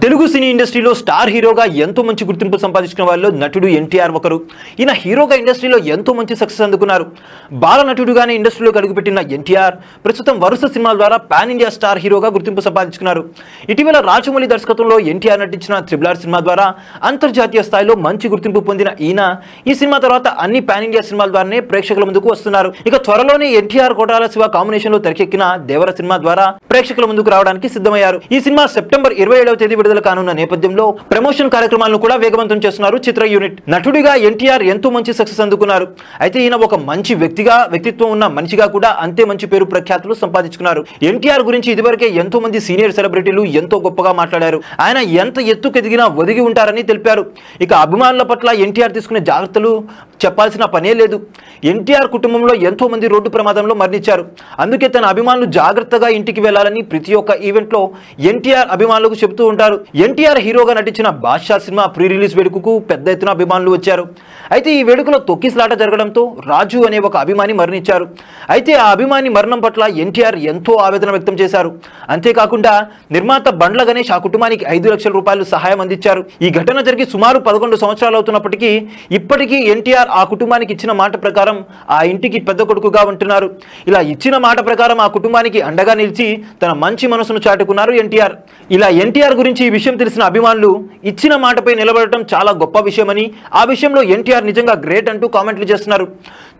తెలుగు సినీ ఇండస్ట్రీలో స్టార్ హీరోగా ఎంతో మంచి గుర్తింపు సంపాదించుకున్న వాళ్ళు నటుడు ఎన్టీఆర్ ఒకరు. ఈయన హీరోగా ఇండస్ట్రీలో ఎంతో మంచి సక్సెస్ అందుకున్నారు. బాల నటుడుగానే ఇండస్ట్రీలోకి అడుగుపెట్టిన ఎన్టీఆర్ ప్రస్తుతం వరుస సినిమాల ద్వారా పాన్ ఇండియా స్టార్ హీరోగా గుర్తింపు సంపాదించుకున్నారు. ఇటీవల రాజమౌళి దర్శకత్వంలో ఎన్టీఆర్ నటించిన త్రిబుల్ సినిమా ద్వారా అంతర్జాతీయ స్థాయిలో మంచి గుర్తింపు పొందిన ఈయన ఈ సినిమా తర్వాత అన్ని పాన్ ఇండియా సినిమాల ద్వారానే ప్రేక్షకుల ముందుకు వస్తున్నారు. ఇక త్వరలోనే ఎన్టీఆర్ కొట్టాల శివ కాంబినేషన్ లో తెరకెక్కిన దేవర సినిమా ద్వారా ప్రేక్షకుల ముందుకు రావడానికి సిద్ధమయ్యారు. ఈ సినిమా సెప్టెంబర్ 27వ తేదీ విడుదల కానున్న నేపథ్యంలో ప్రమోషన్ కార్యక్రమాలను కూడా వేగవంతం చేస్తున్నారు చిత్ర యూనిట్. నటుడిగా ఎన్టీఆర్ ఎంతో మంచి సక్సెస్ అందుకున్నారు. అయితే ఈయన ఒక మంచి వ్యక్తిత్వం ఉన్న మనిషిగా కూడా అంతే మంచి పేరు ప్రఖ్యాతులు సంపాదించుకున్నారు. ఎన్టీఆర్ గురించి ఇదివరకే ఎంతో మంది సీనియర్ సెలబ్రిటీలు ఎంతో గొప్పగా మాట్లాడారు. ఆయన ఎంత ఎత్తుకెదిగినా ఒదిగి ఉంటారని తెలిపారు. ఇక అభిమానుల పట్ల ఎన్టీఆర్ తీసుకునే జాగ్రత్తలు చెప్పాల్సిన పనే లేదు. ఎన్టీఆర్ కుటుంబంలో ఎంతో మంది రోడ్డు ప్రమాదంలో మరణించారు. అందుకే తన అభిమానులు జాగ్రత్తగా ఇంటికి వెళ్లాలని ప్రతి ఒక్క ఈవెంట్ లో ఎన్టీఆర్ అభిమానులకు చెబుతూ ఉంటారు. ఎన్టీఆర్ హీరోగా నటించిన బాద్షా సినిమా ప్రీ రిలీజ్ వేడుకకు పెద్ద ఎత్తున అభిమానులు వచ్చారు. అయితే ఈ వేడుకలో తొక్కిసలాట జరగడంతో రాజు అనే ఒక అభిమాని మరణించారు. అయితే ఆ అభిమాని మరణం పట్ల ఎన్టీఆర్ ఎంతో ఆవేదన వ్యక్తం చేశారు. అంతేకాకుండా నిర్మాత బండ్ల గణేష్ ఆ కుటుంబానికి 5 లక్షల రూపాయలు సహాయం అందించారు. ఈ ఘటన జరిగి సుమారు 11 సంవత్సరాలు అవుతున్నప్పటికీ ఇప్పటికీ ఎన్టీఆర్ ఆ కుటుంబానికి ఇచ్చిన మాట ప్రకారం ఆ ఇంటికి పెద్ద కొడుకుగా ఉంటున్నారు. ఇలా ఇచ్చిన మాట ప్రకారం ఆ కుటుంబానికి అండగా నిలిచి తన మంచి మనసును చాటుకున్నారు ఎన్టీఆర్. ఇలా ఎన్టీఆర్ గురించి ఈ విషయం తెలిసిన అభిమానులు ఇచ్చిన మాటపై నిలబడటం చాలా గొప్ప విషయమని, ఆ విషయంలో ఎన్టీఆర్ నిజంగా గ్రేట్ అంటూ కామెంట్లు చేస్తున్నారు.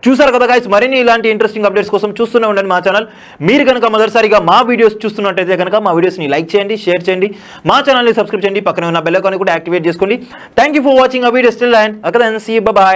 చూసారు కదా గైస్, మరిన్ని ఇలాంటి ఇంట్రెస్టింగ్ అప్డేట్స్ కోసం చూస్తూనే ఉండండి మా ఛానల్. మీరు కనుక మొదటిసారిగా మా వీడియోస్ చూస్తున్నట్టయితే కనుక మా వీడియోస్ని లైక్ చేయండి, షేర్ చేయండి, మా ఛానల్ని సబ్స్క్రైబ్ చేయండి, పక్కనే ఉన్న బెల్ ఐకాన్ కూడా యాక్టివేట్ చేసుకోండి. థ్యాంక్ యూ ఫర్ వాచింగ్ ఆ వీడియో స్టిల్ అండ్ అక్కడ సీ యు, బై.